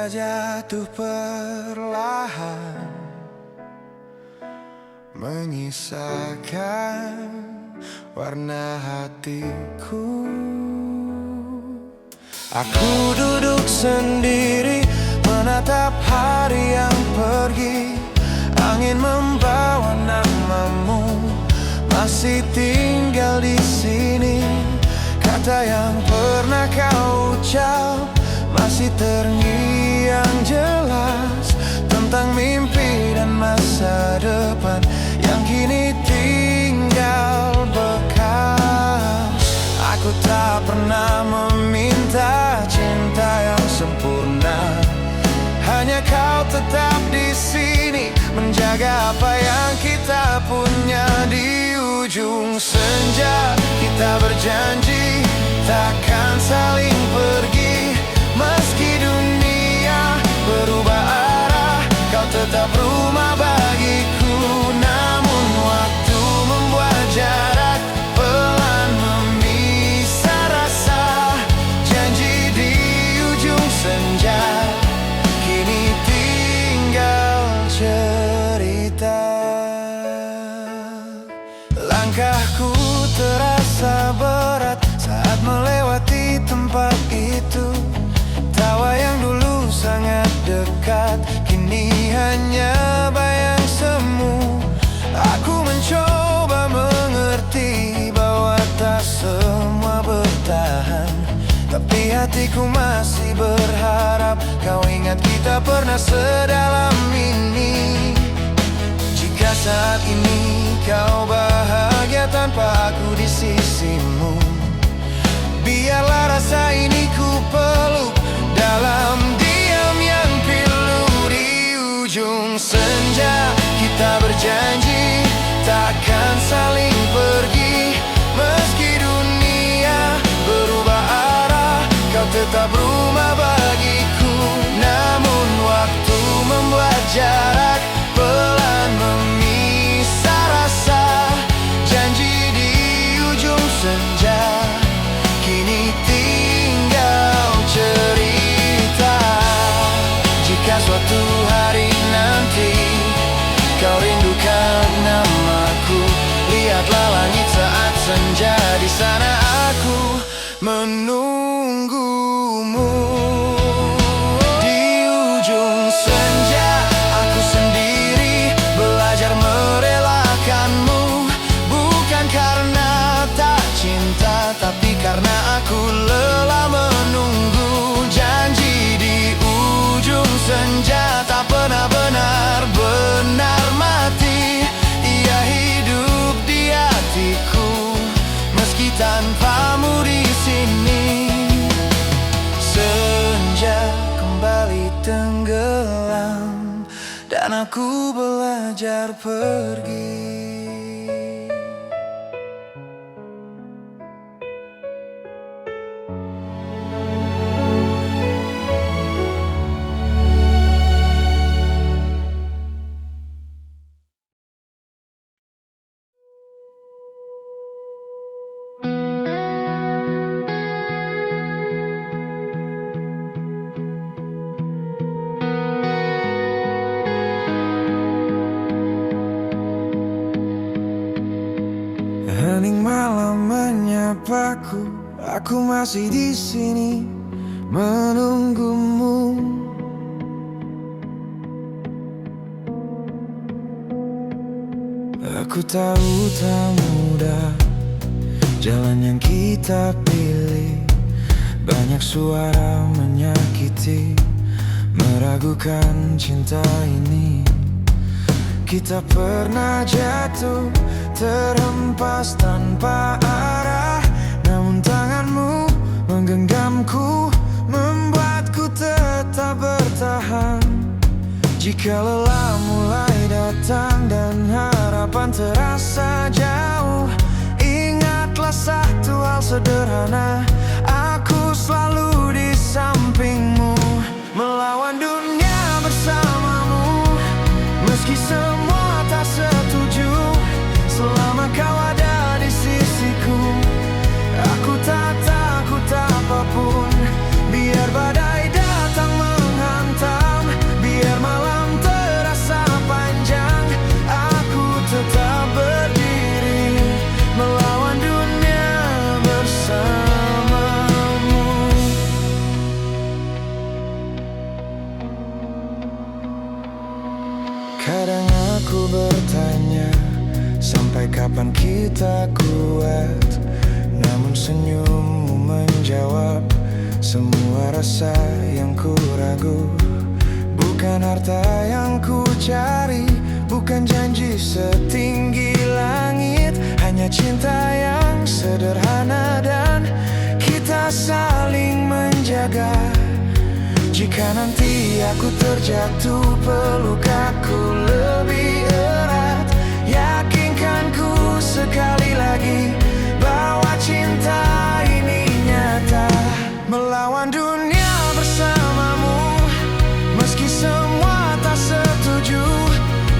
Senja jatuh perlahan, menyisakan warna hatiku. Aku duduk sendiri menatap hari yang pergi. Angin membawa namamu, masih tinggal di sini. Kata yang pernah kau ucap masih terngiang jelas, tentang mimpi dan masa depan yang kini tinggal bekas. Aku tak pernah meminta cinta yang sempurna, hanya kau tetap di sini, menjaga apa yang kita punya. Di ujung senja kita berjanji takkan saling pergi, meski dunia berubah arah, kau tetap rumah bagiku. Namun waktu membuat jarak, pelan memisah rasa. Janji di ujung senja, kini tinggal cerita. Langkahku terasa berat saat melewati tempat itu. Tawa yang dulu sangat dekat, kini hanya bayang semu. Aku mencoba mengerti bahwa tak semua bertahan, tapi hatiku masih berharap kau ingat kita pernah sedalam ini. Jika saat ini kau bahagia tanpa aku di sisimu, biarlah rasa ini ku peluk dalam diam yang pilu. Di ujung senja kita berjanji takkan saling pergi, meski dunia berubah arah, kau tetap rumah bagiku. Namun waktu membuat jarak, pelan memisah rasa. Janji di ujung senja, kini tinggal cerita. Jika suatu hari nanti kau rindukan namaku, lihatlah langit saat senja, di sana aku menunggumu. Di ujung senja aku sendiri belajar merelakanmu, bukan karena tak cinta, tapi karena aku lelah menunggu. Janji di ujung senja tak pernah benar-benar mati, ia hidup di hatiku meski tanpamu di sini. Senja kembali tenggelam dan aku belajar pergi. Hening malam menyapaku, aku masih di sini menunggumu. Aku tahu tak mudah jalan yang kita pilih, banyak suara menyakiti, meragukan cinta ini. Kita pernah jatuh, terhempas tanpa arah, namun tanganmu menggenggamku, membuatku tetap bertahan. Jika lelah mulai datang dan harapan terasa jauh, ingatlah satu hal sederhana, aku selalu di sampingmu, melawan dunia bersamamu. Meski semua tak setuju, selama kau ada di sisiku, aku tak takut apapun. Biar badai datang menghantam, Kadang aku bertanya, sampai kapan kita kuat? Namun senyummu menjawab semua rasa yang ku ragu. Bukan harta yang ku cari, bukan janji setinggi langit, hanya cinta yang sederhana dan kita saling menjaga. Jika nanti aku terjatuh, peluk aku lebih erat. Yakinkan ku sekali lagi bahwa cinta ini nyata. Melawan dunia bersamamu, meski semua tak setuju.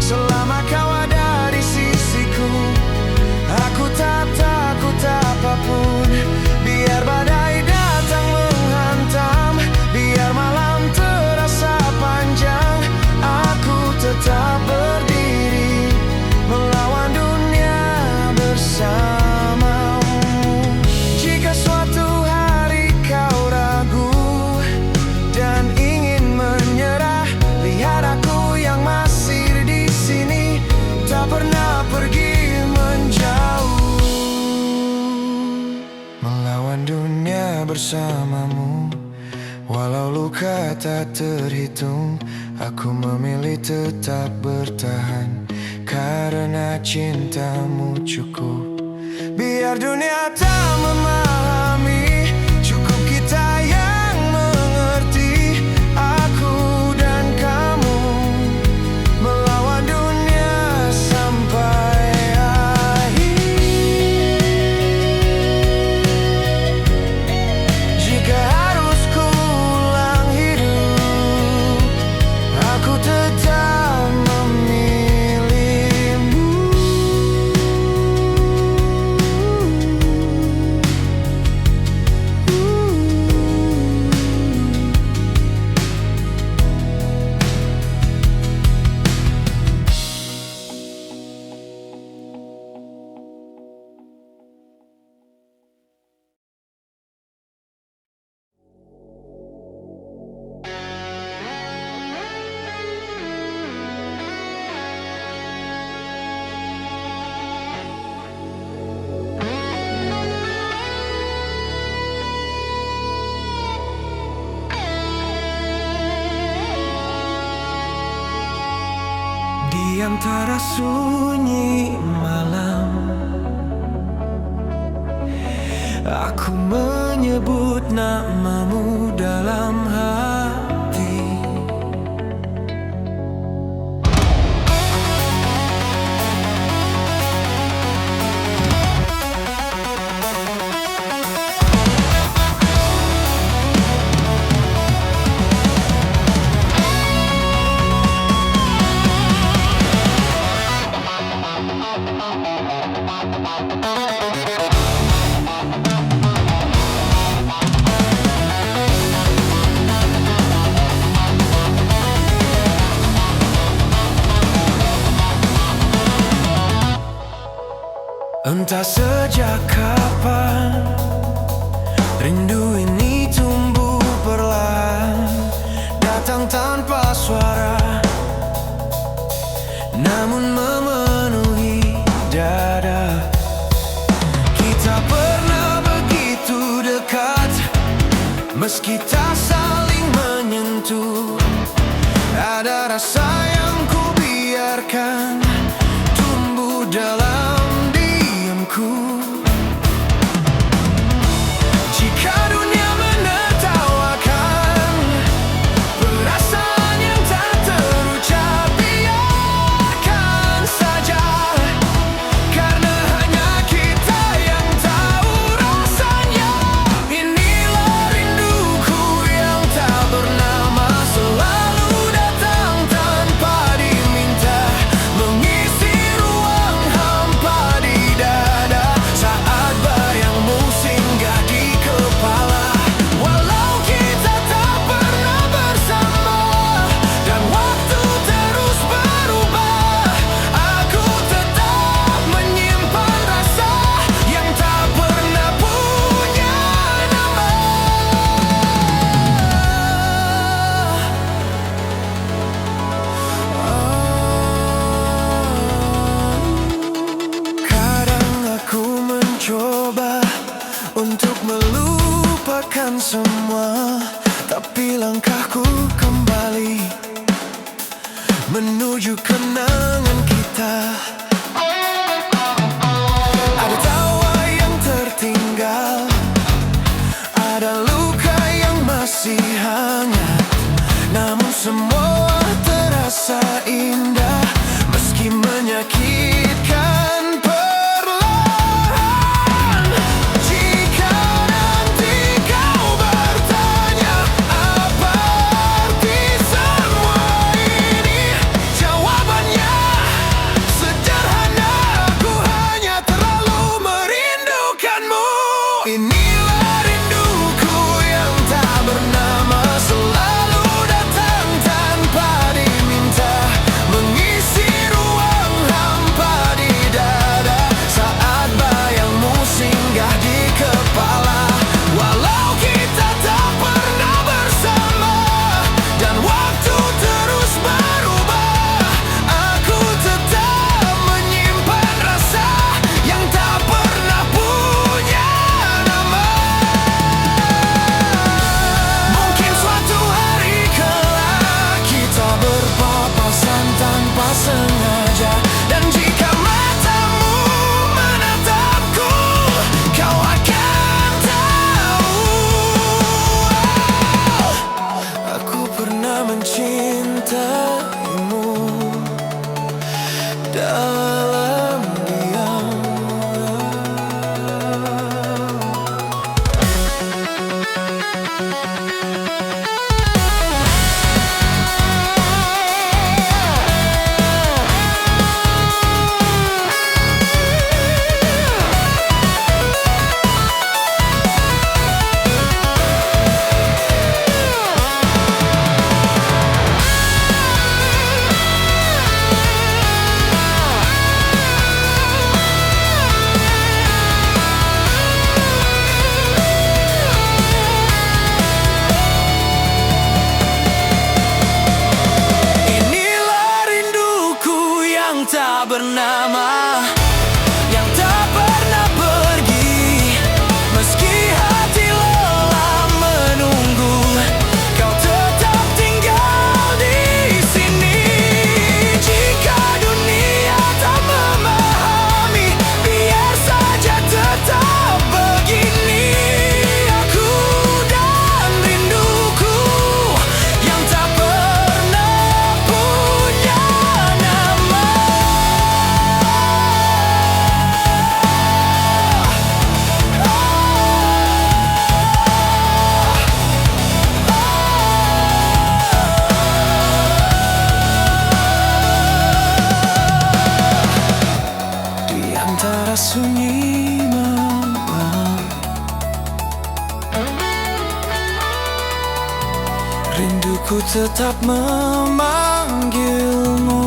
Selama kau ada di sisiku, aku tak takut apapun. Biar badai datang menghantam, biar malam terasa panjang, aku tetap berdiri melawan dunia bersamamu. Jika suatu hari kau ragu dan ingin menyerah, lihat aku yang masih di sini, tak pernah pergi menjauh. Melawan dunia bersamamu, walau luka tak terhitung, aku memilih tetap bertahan karena cintamu cukup. Biar dunia tak memahami, cukup kita yang mengerti. Aku dan kamu melawan dunia sampai akhir. Jika harus ku ulang hidup, aku tetap memilihmu. Di antara sunyi malam, aku menyebut namamu dalam hati. Entah sejak kapan rindu ini tumbuh perlahan, datang tanpa suara, namun memenuhi dada. Kita pernah begitu dekat, meski tak saling menyentuh. Ada rasa yang ku biarkan tumbuh dalam diamku. Jika dunia menertawakan perasaan yang tak terucap, biarkan saja, karena hanya kita yang tahu rasanya. Inilah rinduku yang tak bernama, selalu datang tanpa diminta. semua terasa indah, meski menyakitkan perlahan. Jika nanti kau bertanya apa arti semua ini, jawabannya sederhana: aku hanya terlalu merindukanmu. Inilah rinduku yang tak bernama, selalu datang tanpa diminta, mengisi ruang hampa di dada saat bayangmu singgah di kepala. Walau kita tak pernah bersama dan waktu terus berubah, aku tetap menyimpan rasa yang tak pernah punya nama. Mungkin suatu hari kelak kita berpapasan tanpa sengaja, dan jika matamu menatapku, kau akan tahu aku pernah mencintaimu dalam diam. Inilah rinduku yang tak bernama, yang tak pernah pergi, meski hati lelah menunggu, kau tetap tinggal di sini. Jika dunia tak memahami, biar saja tetap begini. Aku dan rinduku yang tak pernah punya nama. Di antara sunyi malam, rinduku tetap memanggilmu.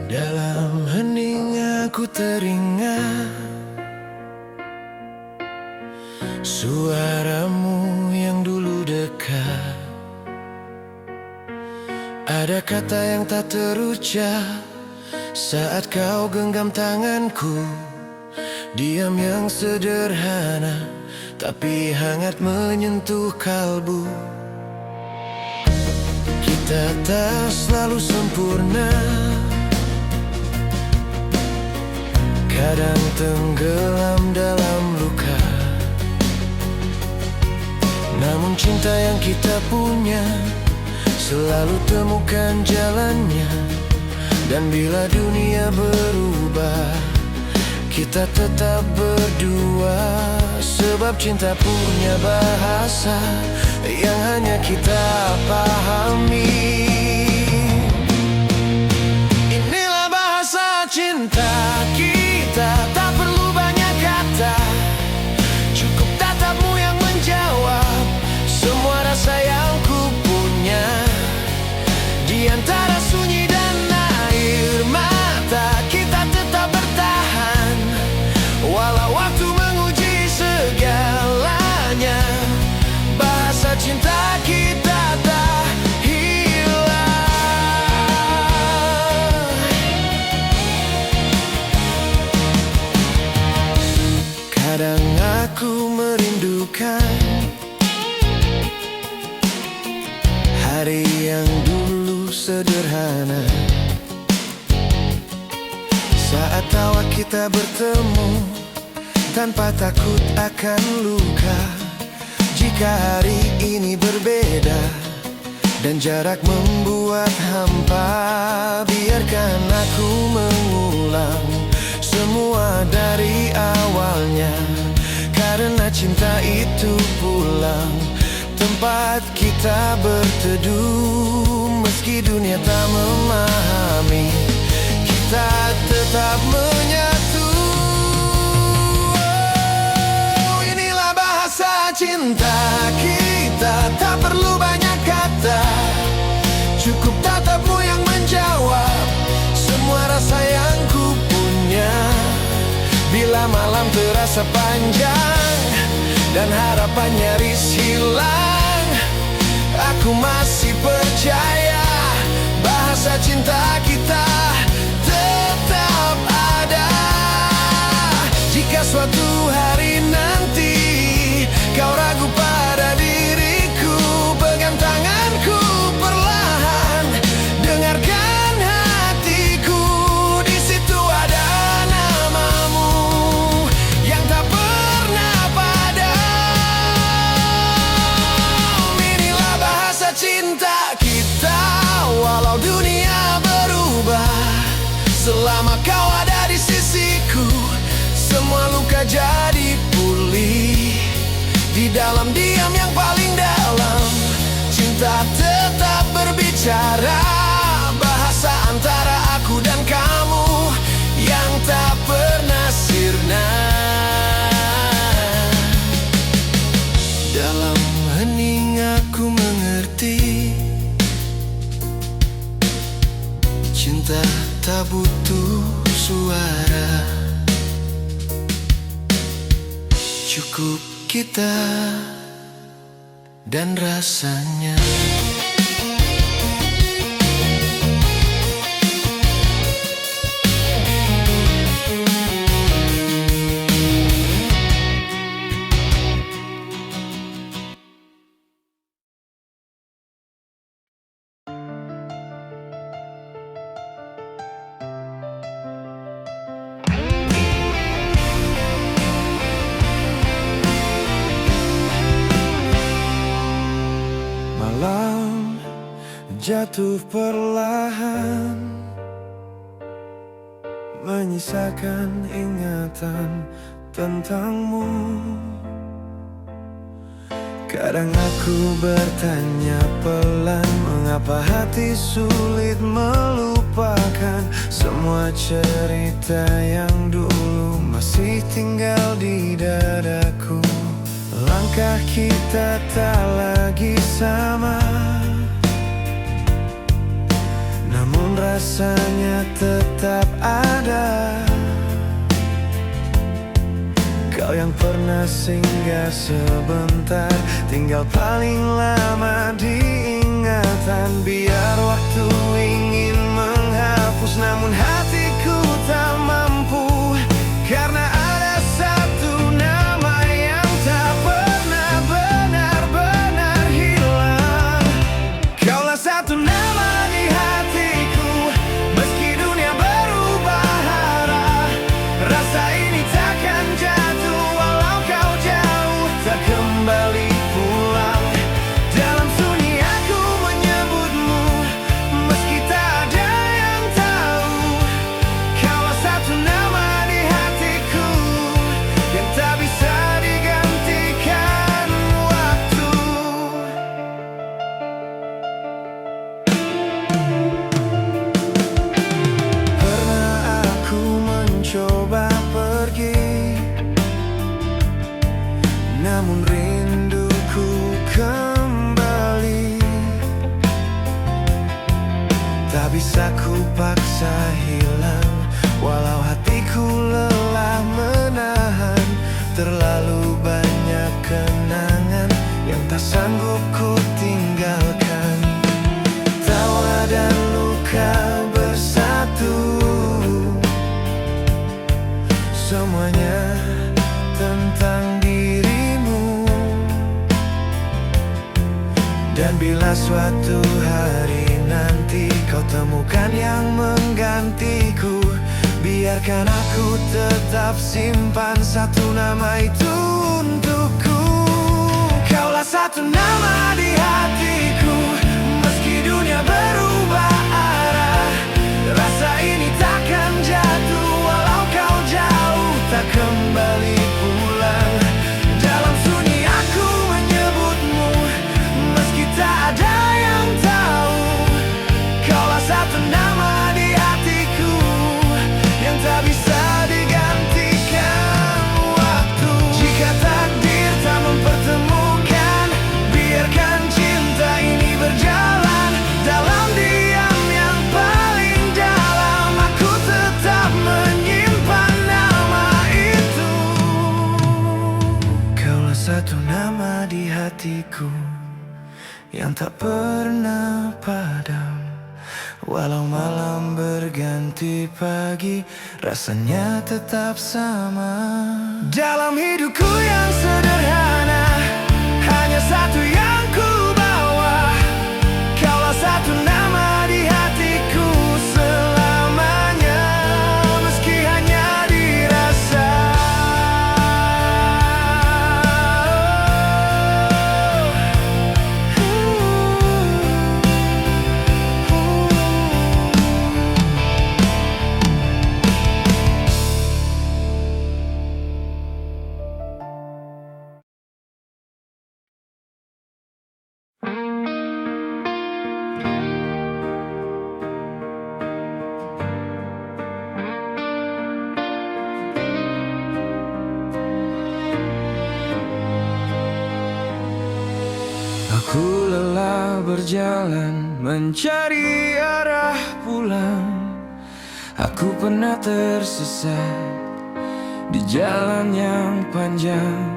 Dalam hening aku teringat suaramu yang dulu dekat. Ada kata yang tak terucap saat kau genggam tanganku. Diam yang sederhana tapi hangat menyentuh kalbu. Kita tak selalu sempurna, kadang tenggelam dalam luka. Namun cinta yang kita punya selalu temukan jalannya. Dan bila dunia berubah, kita tetap berdua. Sebab cinta punya bahasa yang hanya kita pahami. Inilah bahasa cinta kita, tak perlu banyak kata, cukup tatapmu yang menjawab semua rasa yang ku punya. Di antara sunyi dan air mata, kita tetap bertahan walau waktu menguji segalanya. Bahasa cinta kita tak hilang. Kadang aku merindukan hari yang dulu sederhana, saat tawa kita bertemu tanpa takut akan luka. Jika hari ini berbeda dan jarak membuat hampa, biarkan aku mengulang semua dari awalnya. Karena cinta itu pulang tempat kita berteduh. Meski dunia tak memahami, kita tetap menyatu. Oh, inilah bahasa cinta kita, tak perlu banyak kata, cukup tatapmu yang menjawab semua rasa yang ku punya. Bila malam terasa panjang dan harapan nyaris hilang, aku masih percaya bahasa cinta kita tetap ada. Jika suatu hari nanti kau ragu pada diriku, pegang tanganku perlahan, dengarkan hatiku. Di situ ada namamu yang tak pernah padam. Inilah bahasa cinta kita, walau dunia berubah, selama kau ada di sisiku, semua luka jadi pulih. Di dalam diam yang paling dalam, cinta tetap berbicara. Bahasa antara aku dan kamu yang tak pernah sirna. Dalam hening aku mengerti, cinta tak butuh suara, cukup kita dan rasanya. Malam jatuh perlahan, menyisakan ingatan tentangmu. Kadang aku bertanya pelan, mengapa hati sulit melupakan semua cerita yang dulu masih tinggal di dadaku. Langkah kita tak lagi sama, namun rasanya tetap ada. Kau yang pernah singgah sebentar, tinggal paling lama di ingatan. Biar waktu ingin menghapus, namun hatiku tak mampu. Karena ada satu nama yang tak pernah benar-benar hilang. Kaulah satu nama di hatiku, meski dunia berubah arah. Rasa ini takkan jatuh walau kau jauh, tak kembali pulang. Dalam sunyi aku menyebut Tak bisa ku paksa hilang, walau hatiku lelah menahan. Terlalu banyak kenangan yang tak sanggup ku tinggalkan. Tawa dan luka bersatu, semuanya tentang dirimu. Dan bila suatu hari nanti kau temukan yang menggantiku, biarkan aku tetap simpan satu nama itu untukku. Kaulah satu nama di hatiku, meski dunia berubah arah. Rasa ini takkan jatuh, walau kau jauh tak kembali pulang. Dalam sunyi aku menyebutmu, meski tak ada yang tahu. Kaulah satu nama di hatiku yang tak bisa digantikan waktu. Jika takdir tak mempertemukan, biarkan cinta ini berjalan. Dalam diam yang paling dalam, aku tetap menyimpan nama itu. Kaulah satu nama di hatiku yang tak pernah padam. Walau malam berganti pagi, rasanya tetap sama. Dalam hidupku yang sederhana, hanya satu yang ku bawa. Kaulah satu nama di hatiku selamanya, meski hanya dirasa. Aku lelah berjalan mencari arah pulang. Aku pernah tersesat di jalan yang panjang.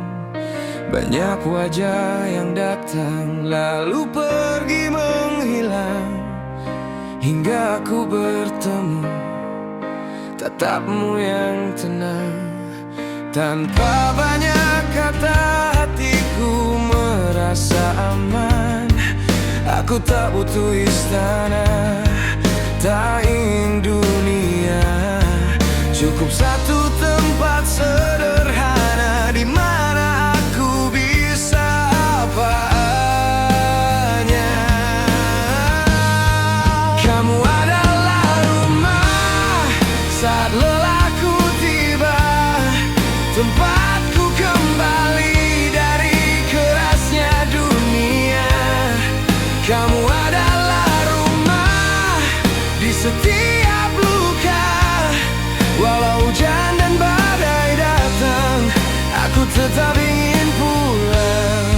Banyak wajah yang datang lalu pergi menghilang, hingga aku bertemu tatapmu yang tenang. Tanpa banyak kata hatiku merasa aman. Aku tak butuh istana, tak ingin dunia. Cukup satu tempat sederhana di mana aku bisa apa adanya. Kamu adalah rumah saat lelahku tiba, tempatku kembali dari kerasnya dunia. Kamu adalah rumah di setiap luka, walau hujan dan badai datang, aku tetap ingin pulang.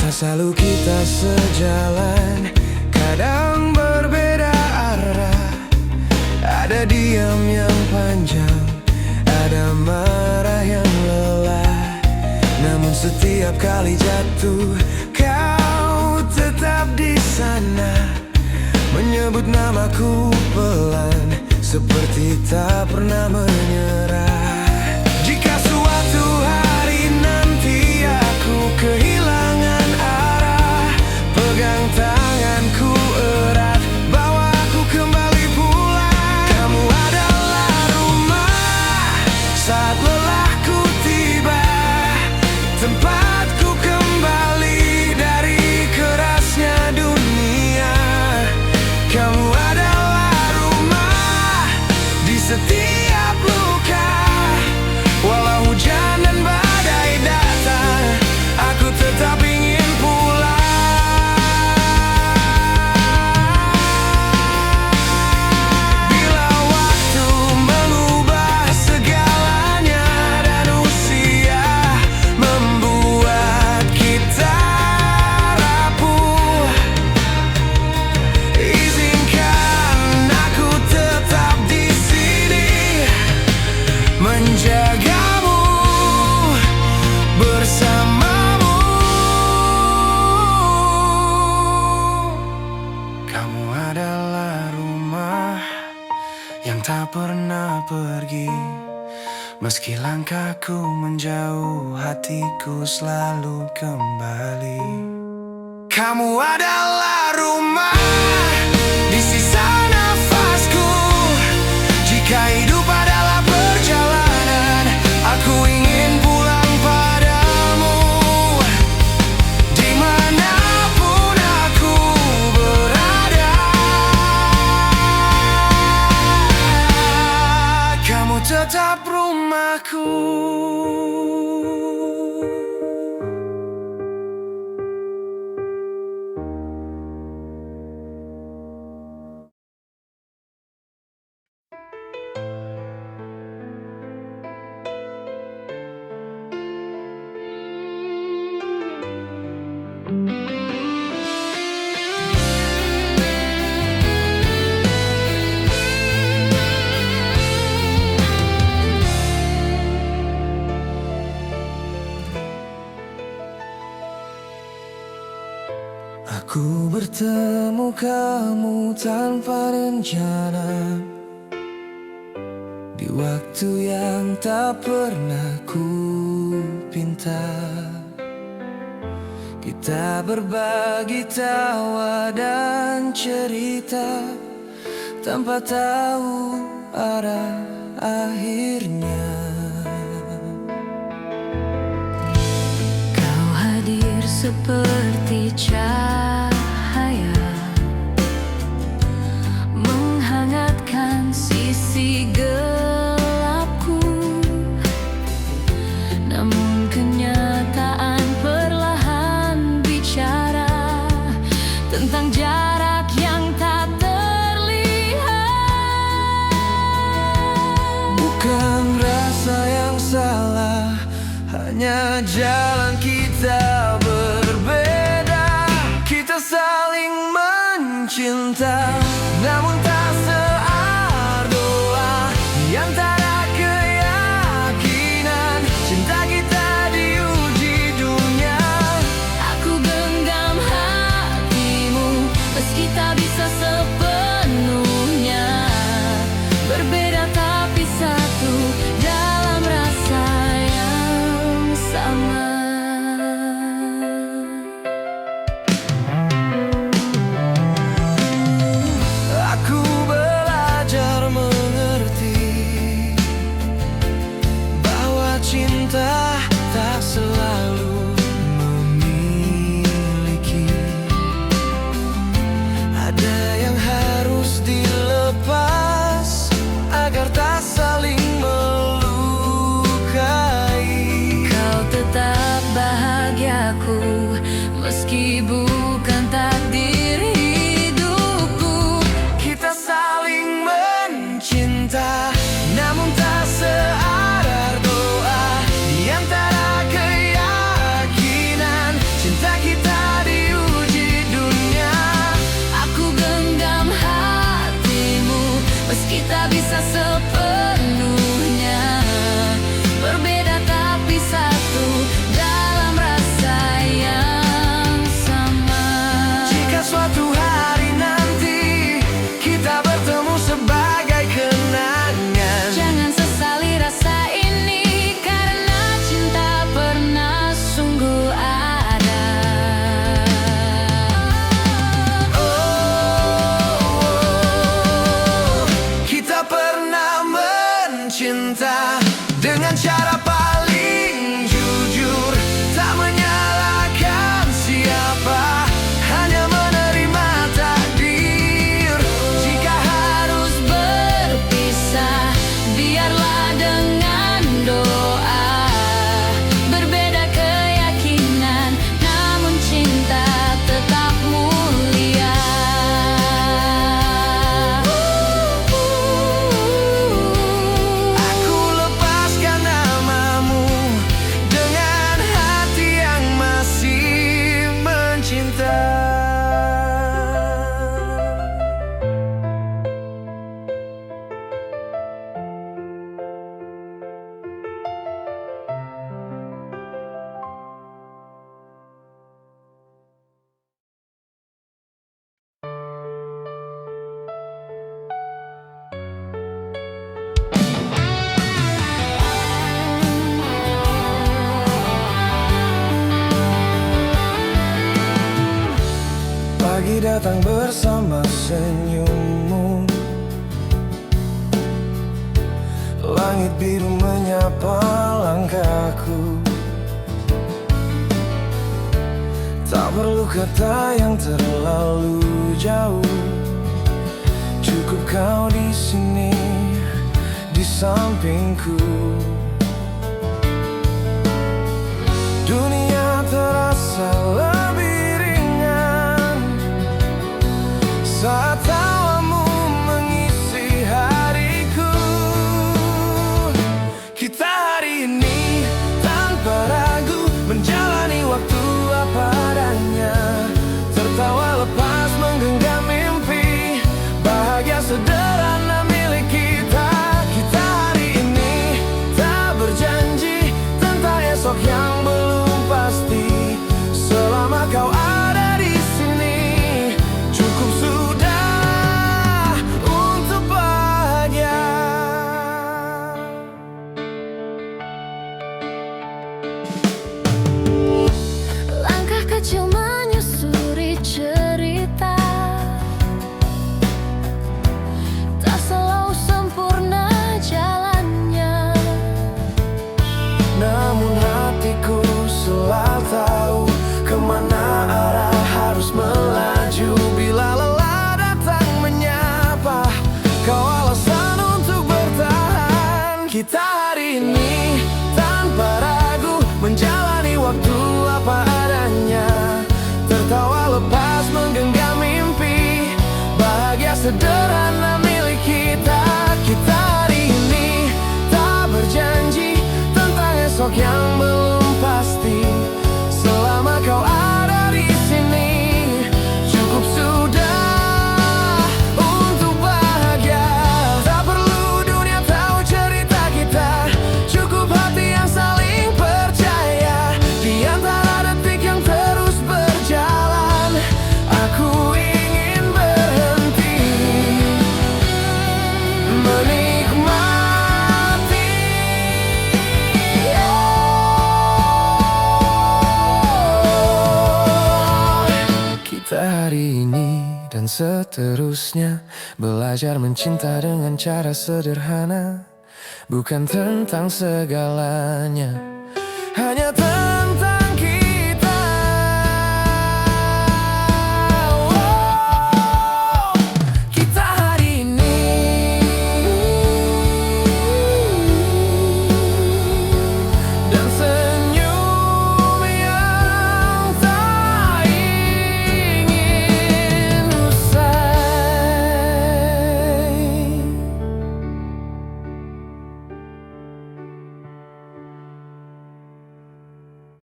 Tak selalu kita sejalan, kadang berbeda arah. Ada diam yang panjang, ada marah yang lelah. Namun setiap kali jatuh, kau tetap di sana, menyebut namaku pelan, seperti tak pernah menyerah. Jika suatu hari nanti aku kehilangan arah, pegang tanganku erat, bawa aku kembali pulang. Kamu adalah rumah saat lelahku tiba, tempatku kembali dari kerasnya dunia. Kamu adalah rumah di setiap luka, tak pernah pergi. Meski langkahku menjauh, hatiku selalu kembali. Kamu adalah rumah di sisa nafasku. Jika hidup adalah perjalanan, aku ingin pulang padamu. Dimanapun aku berada, kamu tetap rumahku. Aku bertemu kamu tanpa rencana, di waktu yang tak pernah ku pinta. Kita berbagi tawa dan cerita, tanpa tahu arah akhirnya. Kau hadir seperti cahaya, menghangatkan sisi gelapku. Namun kenyataan perlahan bicara tentang jarak yang tak terlihat. Bukan rasa yang salah, hanya jalan kita berbeda. Kita saling mencinta, namun tak seardoa di antara keyakinan. Cinta kita diuji dunia. Aku genggam hatimu, meski tak bisa sepenuhnya. Berbeda tapi satu dalam rasa yang sama. Pagi datang bersama senyummu, langit biru menyapa langkahku. Tak perlu kata yang terlalu jauh, cukup kau di sini, di sampingku. Dunia terasa lebih ringan saat tawamu mengisi hariku. Kita hari ini tanpa ragu menjalani waktu apa adanya, tertawa lepas menggenggam mimpi, bahagia sederhana milik kita. Kita hari ini tak berjanji tentang esok yang belum pasti. Selama kau ada di sini, cukup sudah untuk bahagia. Langkah kecil menyusuri cerita, tak selalu sempurna jalannya. Namun hatiku selalu tahu kemana arah harus melaju. Bila lelah datang menyapa, kau alasan untuk bertahan. Kita hari ini tanpa ragu menjalani waktu apa adanya, tertawa lepas menggenggam mimpi, bahagia sederhana milik kita. Kita hari ini tak berjanji tentang esok yang belum pasti. Selama kau ada di sini, cukup sudah untuk bahagia. Tak perlu dunia tahu cerita kita, cukup hati yang saling percaya. Di antara detik yang terus berjalan, aku ingin berhenti menikmati. Kita hari ini dan seterusnya belajar mencinta dengan cara sederhana, bukan tentang segalanya, hanya